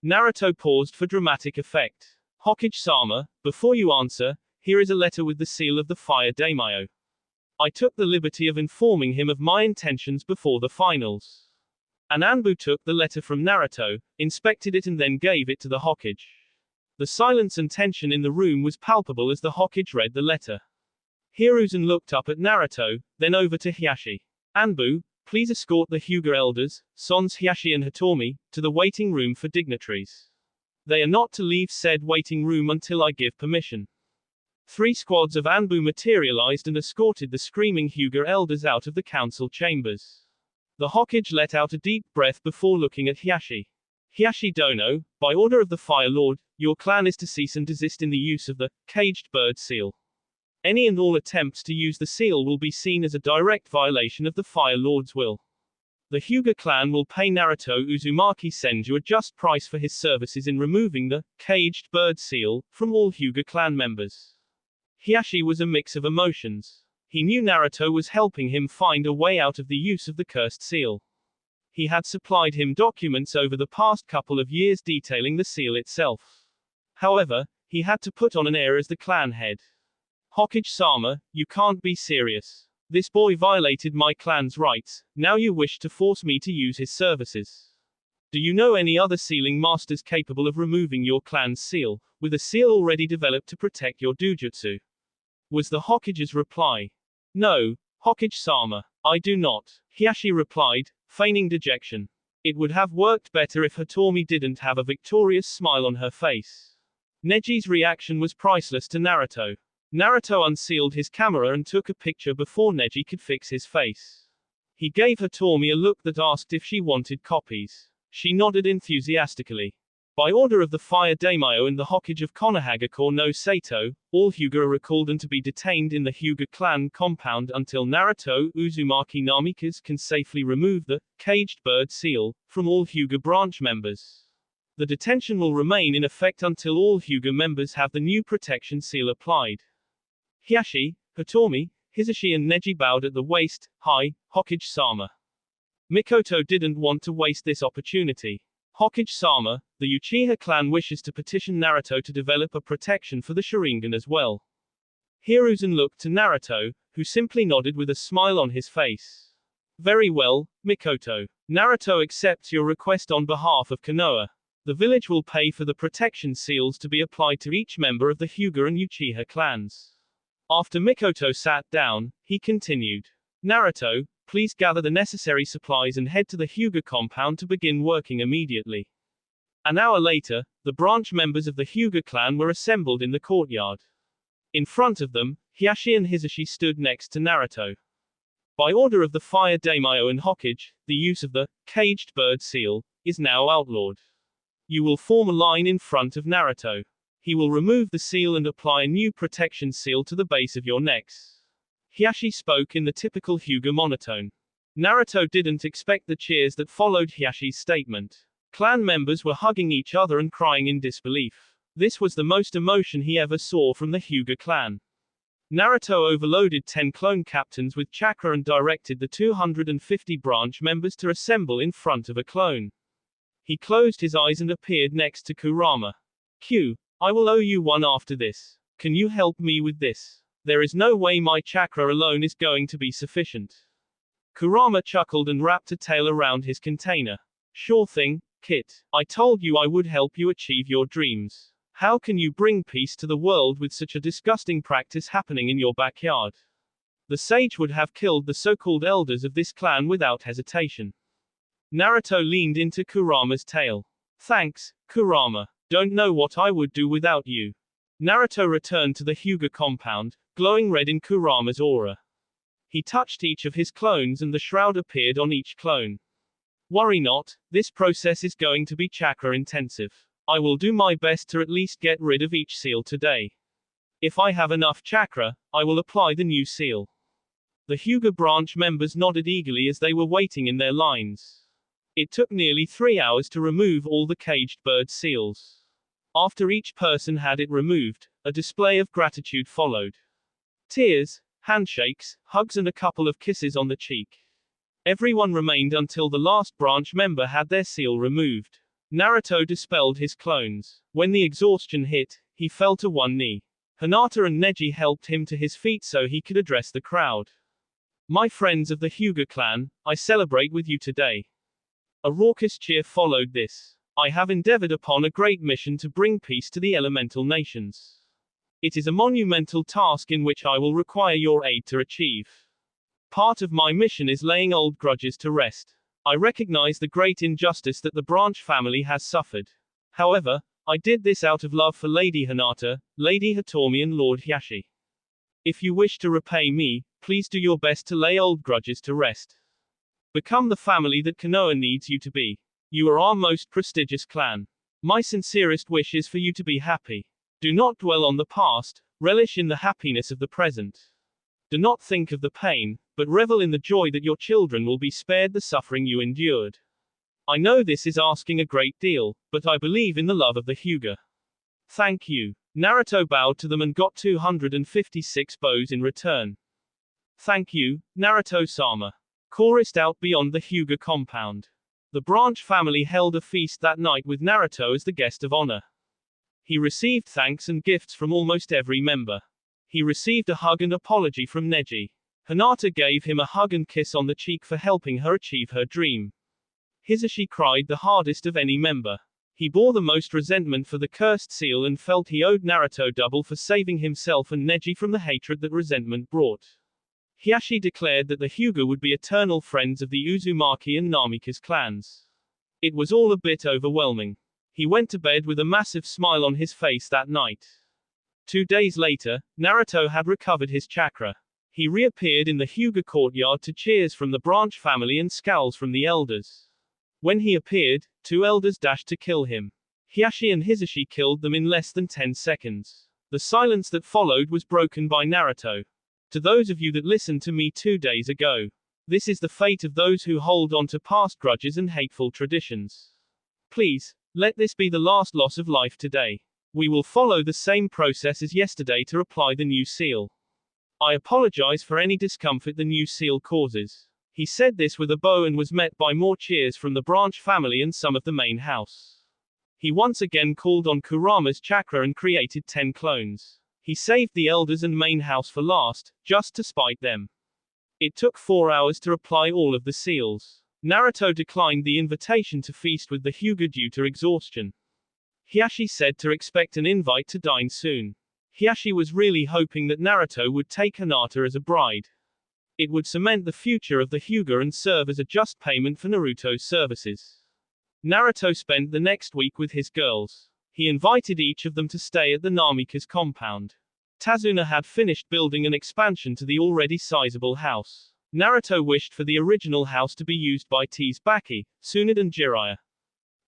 Naruto paused for dramatic effect. Hokage-sama, before you answer, here is a letter with the seal of the fire daimyo. I took the liberty of informing him of my intentions before the finals. An Anbu took the letter from Naruto, inspected it and then gave it to the Hokage. The silence and tension in the room was palpable as the Hokage read the letter. Hiruzen looked up at Naruto, then over to Hiyashi. Anbu, please escort the Hyuga elders, Sons Hiyashi and Hitomi, to the waiting room for dignitaries. They are not to leave said waiting room until I give permission. 3 squads of Anbu materialized and escorted the screaming Hyuga elders out of the council chambers. The Hokage let out a deep breath before looking at Hiyashi. Hiyashi Dono, by order of the Fire Lord, your clan is to cease and desist in the use of the caged bird seal. Any and all attempts to use the seal will be seen as a direct violation of the Fire Lord's will. The Hyuga clan will pay Naruto Uzumaki Senju a just price for his services in removing the caged bird seal from all Hyuga clan members. Hiyashi was a mix of emotions. He knew Naruto was helping him find a way out of the use of the cursed seal. He had supplied him documents over the past couple of years detailing the seal itself. However, he had to put on an air as the clan head. Hokage-sama, you can't be serious. This boy violated my clan's rights, now you wish to force me to use his services. Do you know any other sealing masters capable of removing your clan's seal, with a seal already developed to protect your dojutsu? Was the Hokage's reply. No, Hokage-sama, I do not, Hiashi replied, feigning dejection. It would have worked better if Hitomi didn't have a victorious smile on her face. Neji's reaction was priceless to Naruto. Naruto unsealed his camera and took a picture before Neji could fix his face. He gave Hitomi a look that asked if she wanted copies. She nodded enthusiastically. By order of the Fire Daimyo and the Hokage of Konohagakure no Sato, all Hyuga are recalled and to be detained in the Hyuga clan compound until Naruto Uzumaki Namikaze can safely remove the caged bird seal from all Hyuga branch members. The detention will remain in effect until all Hyuga members have the new protection seal applied. Hiashi, Hitomi, Hisashi and Neji bowed at the waist. Hi, Hokage-sama. Mikoto didn't want to waste this opportunity. Hokage-sama, the Uchiha clan wishes to petition Naruto to develop a protection for the Sharingan as well. Hiruzen looked to Naruto, who simply nodded with a smile on his face. Very well, Mikoto. Naruto accepts your request on behalf of Konoha. The village will pay for the protection seals to be applied to each member of the Hyuga and Uchiha clans. After Mikoto sat down, he continued. Naruto, please gather the necessary supplies and head to the Hyuga compound to begin working immediately. An hour later, the branch members of the Hyuga clan were assembled in the courtyard. In front of them, Hiashi and Hisashi stood next to Naruto. By order of the Fire Daimyo and Hokage, the use of the caged bird seal is now outlawed. You will form a line in front of Naruto. He will remove the seal and apply a new protection seal to the base of your necks. Hiashi spoke in the typical Hyuga monotone. Naruto didn't expect the cheers that followed Hiashi's statement. Clan members were hugging each other and crying in disbelief. This was the most emotion he ever saw from the Hyuga clan. Naruto overloaded 10 clone captains with chakra and directed the 250 branch members to assemble in front of a clone. He closed his eyes and appeared next to Kurama. Q, I will owe you one after this. Can you help me with this? There is no way my chakra alone is going to be sufficient. Kurama chuckled and wrapped a tail around his container. Sure thing, Kit. I told you I would help you achieve your dreams. How can you bring peace to the world with such a disgusting practice happening in your backyard? The sage would have killed the so-called elders of this clan without hesitation. Naruto leaned into Kurama's tail. Thanks, Kurama. Don't know what I would do without you. Naruto returned to the Hyuga compound, glowing red in Kurama's aura. He touched each of his clones and the shroud appeared on each clone. Worry not, this process is going to be chakra intensive. I will do my best to at least get rid of each seal today. If I have enough chakra, I will apply the new seal. The Hyuga branch members nodded eagerly as they were waiting in their lines. It took nearly 3 hours to remove all the caged bird seals. After each person had it removed, a display of gratitude followed. Tears, handshakes, hugs and a couple of kisses on the cheek. Everyone remained until the last branch member had their seal removed. Naruto dispelled his clones. When the exhaustion hit, he fell to one knee. Hinata and Neji helped him to his feet so he could address the crowd. My friends of the Hyuga clan, I celebrate with you today. A raucous cheer followed this. I have endeavored upon a great mission to bring peace to the elemental nations. It is a monumental task in which I will require your aid to achieve. Part of my mission is laying old grudges to rest. I recognize the great injustice that the branch family has suffered. However, I did this out of love for Lady Hinata, Lady Hitomi and Lord Hiashi. If you wish to repay me, please do your best to lay old grudges to rest. Become the family that Konoha needs you to be. You are our most prestigious clan. My sincerest wish is for you to be happy. Do not dwell on the past, relish in the happiness of the present. Do not think of the pain, but revel in the joy that your children will be spared the suffering you endured. I know this is asking a great deal, but I believe in the love of the Hyuga. Thank you. Naruto bowed to them and got 256 bows in return. Thank you, Naruto-sama. Chorused out beyond the Hyuga compound. The branch family held a feast that night with Naruto as the guest of honor. He received thanks and gifts from almost every member. He received a hug and apology from Neji. Hinata gave him a hug and kiss on the cheek for helping her achieve her dream. Hisashi cried the hardest of any member. He bore the most resentment for the cursed seal and felt he owed Naruto double for saving himself and Neji from the hatred that resentment brought. Hisashi declared that the Hyuga would be eternal friends of the Uzumaki and Namikaze clans. It was all a bit overwhelming. He went to bed with a massive smile on his face that night. 2 days later, Naruto had recovered his chakra. He reappeared in the Hyuga courtyard to cheers from the branch family and scowls from the elders. When he appeared, 2 elders dashed to kill him. Hisashi and Hisashi killed them in less than 10 seconds. The silence that followed was broken by Naruto. To those of you that listened to me 2 days ago, this is the fate of those who hold on to past grudges and hateful traditions. Please, let this be the last loss of life today. We will follow the same process as yesterday to apply the new seal. I apologize for any discomfort the new seal causes. He said this with a bow and was met by more cheers from the branch family and some of the main house. He once again called on Kurama's chakra and created 10 clones. He saved the elders and main house for last, just to spite them. It took 4 hours to apply all of the seals. Naruto declined the invitation to feast with the Hyuga due to exhaustion. Hisashi said to expect an invite to dine soon. Hisashi was really hoping that Naruto would take Hinata as a bride. It would cement the future of the Hyuga and serve as a just payment for Naruto's services. Naruto spent the next week with his girls. He invited each of them to stay at the Namikaze compound. Tazuna had finished building an expansion to the already sizable house. Naruto wished for the original house to be used by Tsubaki, Tsunade and Jiraiya.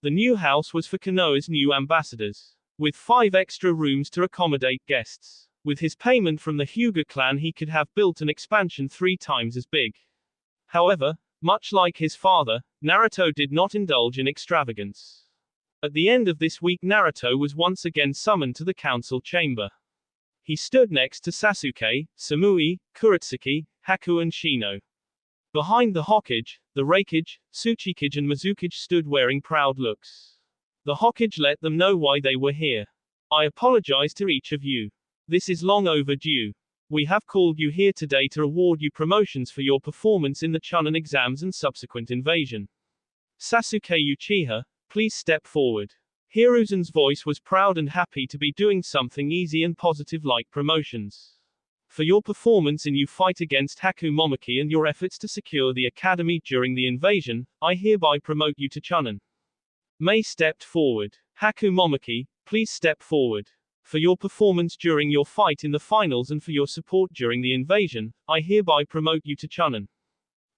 The new house was for Konoha's new ambassadors, with 5 extra rooms to accommodate guests. With his payment from the Hyuga clan he could have built an expansion 3 times as big. However, much like his father, Naruto did not indulge in extravagance. At the end of this week Naruto was once again summoned to the council chamber. He stood next to Sasuke, Samui, Kurotsuki, Haku and Shino. Behind the Hokage, the Raikage, Tsuchikage and Mizukage stood wearing proud looks. The Hokage let them know why they were here. I apologize to each of you. This is long overdue. We have called you here today to award you promotions for your performance in the Chunin exams and subsequent invasion. Sasuke Uchiha, please step forward. Hiruzen's voice was proud and happy to be doing something easy and positive like promotions. For your performance in You Fight against Haku Momiki and your efforts to secure the academy during the invasion, I hereby promote you to Chunin. Mei stepped forward. Haku Momiki, please step forward. For your performance during your fight in the finals and for your support during the invasion, I hereby promote you to Chunin.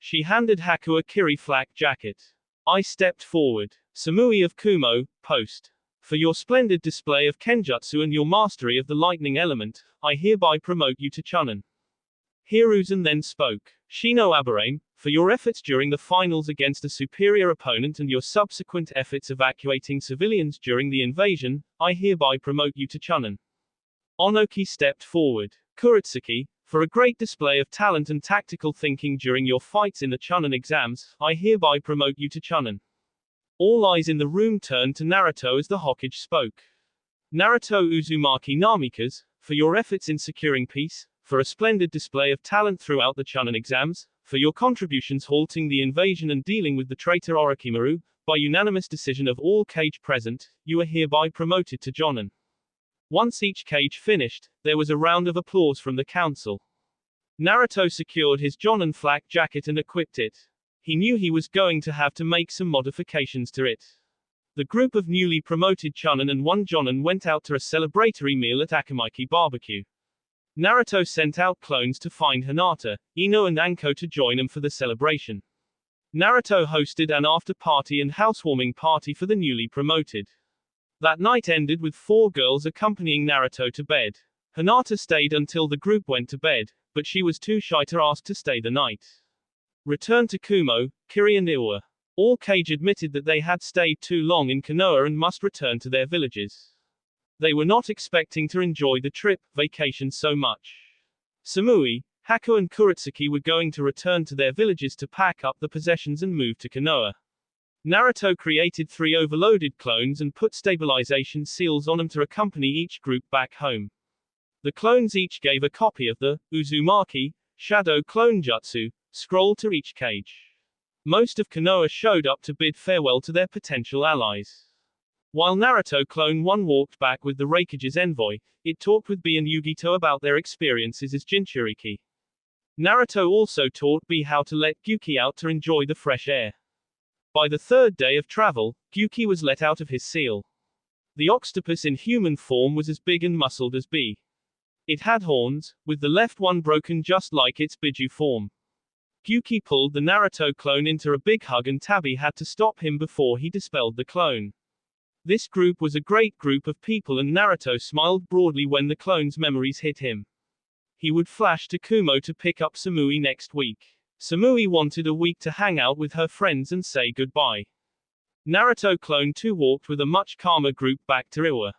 She handed Haku a Kiri flak jacket. I stepped forward. Samui of Kumo, post. For your splendid display of Kenjutsu and your mastery of the lightning element, I hereby promote you to Chunin. Hiruzen then spoke. Shino Aburame, for your efforts during the finals against a superior opponent and your subsequent efforts evacuating civilians during the invasion, I hereby promote you to Chunin. Onoki stepped forward. Kurotsuki, for a great display of talent and tactical thinking during your fights in the Chunin exams, I hereby promote you to Chunin. All eyes in the room turned to Naruto as the Hokage spoke. Naruto Uzumaki Namikaze, for your efforts in securing peace, for a splendid display of talent throughout the Chunin exams, for your contributions halting the invasion and dealing with the traitor Orochimaru, by unanimous decision of all Kage present, you are hereby promoted to Jonin. Once each Kage finished, there was a round of applause from the council. Naruto secured his Jonin flak jacket and equipped it. He knew he was going to have to make some modifications to it. The group of newly promoted Chunin and 1 Jonin went out to a celebratory meal at Akamiki Barbecue. Naruto sent out clones to find Hinata, Ino and Anko to join him for the celebration. Naruto hosted an after-party and housewarming party for the newly promoted. That night ended with 4 girls accompanying Naruto to bed. Hinata stayed until the group went to bed, but she was too shy to ask to stay the night. Returned to Kumo, Kiri and Iwa. All Kage admitted that they had stayed too long in Konoha and must return to their villages. They were not expecting to enjoy the vacation so much. Samui, Haku and Kurotsuki were going to return to their villages to pack up the possessions and move to Konoha. Naruto created 3 overloaded clones and put stabilization seals on them to accompany each group back home. The clones each gave a copy of the Uzumaki Shadow Clone Jutsu, scroll to each Kage. Most of Konoha showed up to bid farewell to their potential allies. While Naruto Clone 1 walked back with the Raikage's envoy, it talked with B and Yugito about their experiences as Jinchuriki. Naruto also taught B how to let Gyuki out to enjoy the fresh air. By the third day of travel, Gyuki was let out of his seal. The octopus in human form was as big and muscled as B. It had horns, with the left one broken just like its Biju form. Gyuki pulled the Naruto clone into a big hug and Tabi had to stop him before he dispelled the clone. This group was a great group of people and Naruto smiled broadly when the clone's memories hit him. He would flash to Kumo to pick up Samui next week. Samui wanted a week to hang out with her friends and say goodbye. Naruto Clone 2 walked with a much calmer group back to Iwa.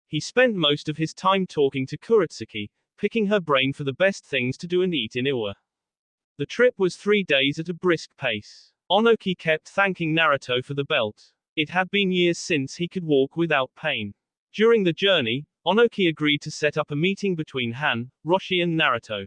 He spent most of his time talking to Kuretsuki, picking her brain for the best things to do and eat in Iwa. The trip was 3 days at a brisk pace. Onoki kept thanking Naruto for the belt. It had been years since he could walk without pain. During the journey, Onoki agreed to set up a meeting between Han, Roshi and Naruto.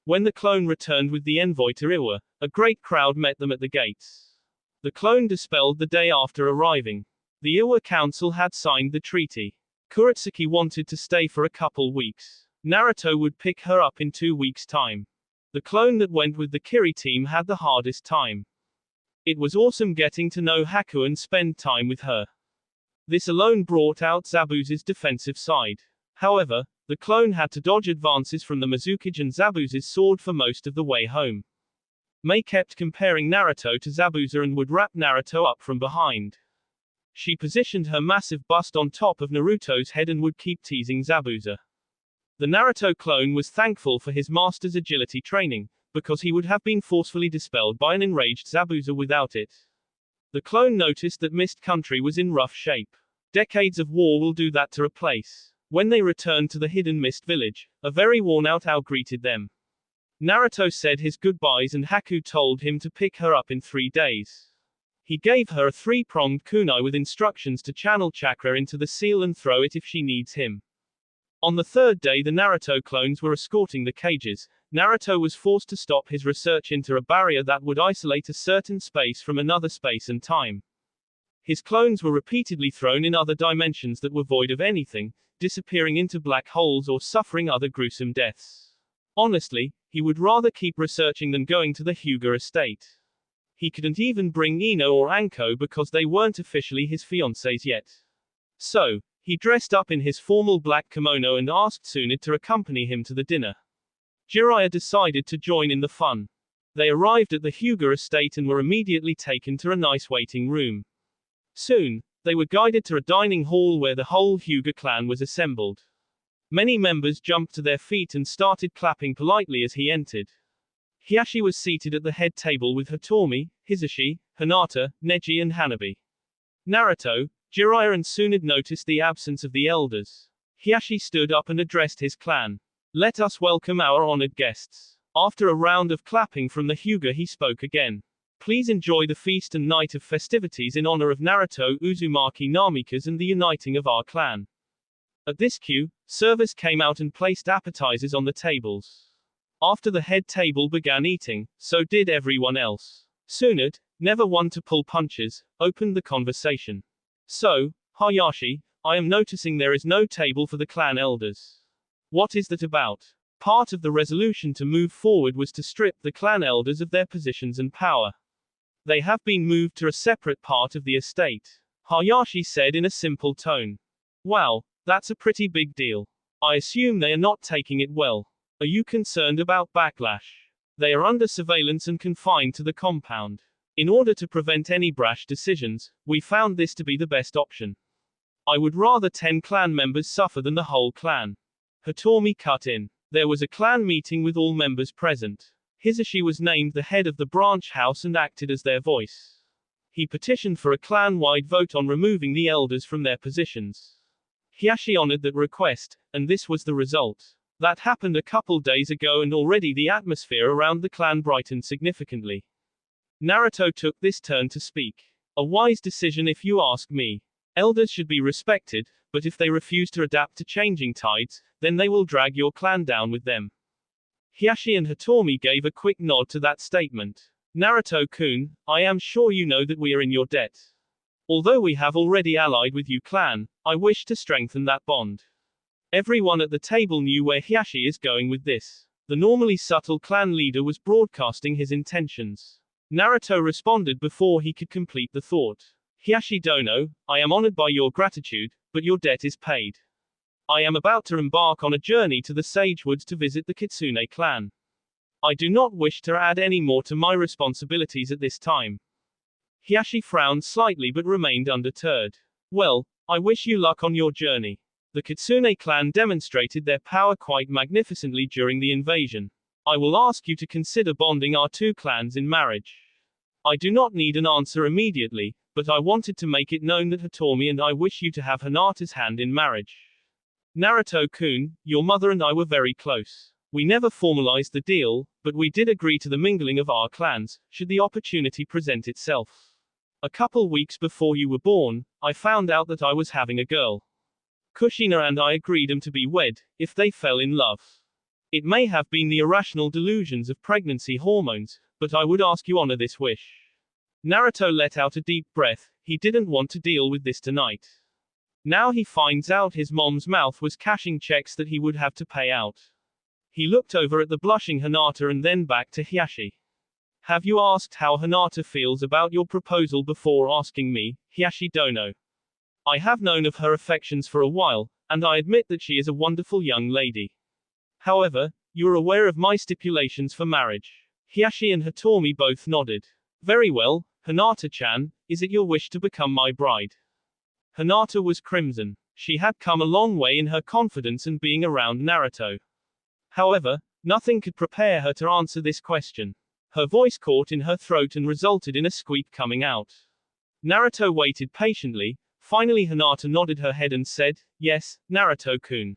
When the clone returned with the envoy to Iwa, a great crowd met them at the gates. The clone dispelled the day after arriving. The Iwa Council had signed the treaty. Kuretsuki wanted to stay for a couple weeks. Naruto would pick her up in 2 weeks' time. The clone that went with the Kiri team had the hardest time. It was awesome getting to know Haku and spend time with her. This alone brought out Zabuza's defensive side. However, the clone had to dodge advances from the Mizukage and Zabuza's sword for most of the way home. Mei kept comparing Naruto to Zabuza and would wrap Naruto up from behind. She positioned her massive bust on top of Naruto's head and would keep teasing Zabuza. The Naruto clone was thankful for his master's agility training, because he would have been forcefully dispelled by an enraged Zabuza without it. The clone noticed that Mist Country was in rough shape. Decades of war will do that to replace. When they returned to the hidden Mist Village, a very worn-out Ao greeted them. Naruto said his goodbyes and Haku told him to pick her up in 3 days. He gave her a 3-pronged kunai with instructions to channel chakra into the seal and throw it if she needs him. On the 3rd day the Naruto clones were escorting the cages. Naruto was forced to stop his research into a barrier that would isolate a certain space from another space and time. His clones were repeatedly thrown in other dimensions that were void of anything, disappearing into black holes or suffering other gruesome deaths. Honestly, he would rather keep researching than going to the Hyuga estate. He couldn't even bring Ino or Anko because they weren't officially his fiancées yet. So, he dressed up in his formal black kimono and asked Tsunade to accompany him to the dinner. Jiraiya decided to join in the fun. They arrived at the Hyuga estate and were immediately taken to a nice waiting room. Soon, they were guided to a dining hall where the whole Hyuga clan was assembled. Many members jumped to their feet and started clapping politely as he entered. Hiyashi was seated at the head table with Hitomi, Hisashi, Hinata, Neji and Hanabi. Naruto, Jiraiya and Tsunade noticed the absence of the elders. Hiyashi stood up and addressed his clan. "Let us welcome our honored guests." After a round of clapping from the Hyuga he spoke again. "Please enjoy the feast and night of festivities in honor of Naruto Uzumaki Namikaze and the uniting of our clan." At this cue, servers came out and placed appetizers on the tables. After the head table began eating, so did everyone else. Tsunade, never one to pull punches, opened the conversation. "So, Hayashi, I am noticing there is no table for the clan elders. What is that about?" Part of the resolution to move forward was to strip the clan elders of their positions and power. "They have been moved to a separate part of the estate," Hayashi said in a simple tone. "Wow, that's a pretty big deal. I assume they are not taking it well. Are you concerned about backlash? They are under surveillance and confined to the compound. In order to prevent any brash decisions, we found this to be the best option. I would rather 10 clan members suffer than the whole clan." Hitomi cut in. There was a clan meeting with all members present. Hisashi was named the head of the branch house and acted as their voice. He petitioned for a clan-wide vote on removing the elders from their positions. Hiyashi honored that request, and this was the result. That happened a couple days ago and already the atmosphere around the clan brightened significantly. Naruto took this turn to speak. "A wise decision if you ask me. Elders should be respected, but if they refuse to adapt to changing tides, then they will drag your clan down with them." Hiyashi and Hitomi gave a quick nod to that statement. Naruto-kun, I am sure you know that we are in your debt. Although we have already allied with you clan, I wish to strengthen that bond. Everyone at the table knew where Hiyashi is going with this. The normally subtle clan leader was broadcasting his intentions. Naruto responded before he could complete the thought. Hiyashi Dono, I am honored by your gratitude, but your debt is paid. I am about to embark on a journey to the Sage Woods to visit the Kitsune clan. I do not wish to add any more to my responsibilities at this time. Hiyashi frowned slightly but remained undeterred. Well, I wish you luck on your journey. The Kitsune clan demonstrated their power quite magnificently during the invasion. I will ask you to consider bonding our two clans in marriage. I do not need an answer immediately, but I wanted to make it known that Hitomi and I wish you to have Hinata's hand in marriage. Naruto-kun, your mother and I were very close. We never formalized the deal, but we did agree to the mingling of our clans, should the opportunity present itself. A couple weeks before you were born, I found out that I was having a girl. Kushina and I agreed to be wed, if they fell in love. It may have been the irrational delusions of pregnancy hormones, but I would ask you honor this wish. Naruto let out a deep breath, he didn't want to deal with this tonight. Now he finds out his mom's mouth was cashing checks that he would have to pay out. He looked over at the blushing Hinata and then back to Hiyashi. Have you asked how Hinata feels about your proposal before asking me, Hiyashi Dono? I have known of her affections for a while, and I admit that she is a wonderful young lady. However, you are aware of my stipulations for marriage. Hiyashi and Hitomi both nodded. Very well, Hinata-chan, is it your wish to become my bride? Hinata was crimson. She had come a long way in her confidence and being around Naruto. However, nothing could prepare her to answer this question. Her voice caught in her throat and resulted in a squeak coming out. Naruto waited patiently. Finally Hinata nodded her head and said, yes, Naruto-kun.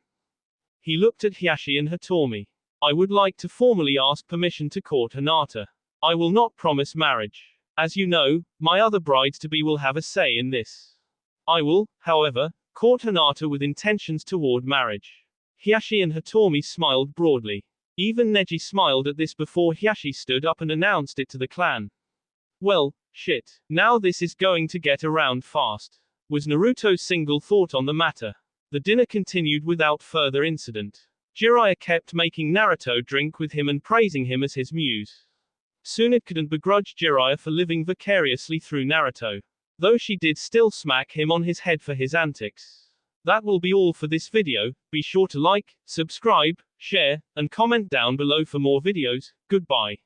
He looked at Hiyashi and Hitomi. I would like to formally ask permission to court Hinata. I will not promise marriage. As you know, my other brides-to-be will have a say in this. I will, however, court Hinata with intentions toward marriage. Hiyashi and Hitomi smiled broadly. Even Neji smiled at this before Hiyashi stood up and announced it to the clan. Well, shit. Now this is going to get around fast. Was Naruto's single thought on the matter. The dinner continued without further incident. Jiraiya kept making Naruto drink with him and praising him as his muse. Tsunade couldn't begrudge Jiraiya for living vicariously through Naruto. Though she did still smack him on his head for his antics. That will be all for this video. Be sure to like, subscribe, share, and comment down below for more videos. Goodbye.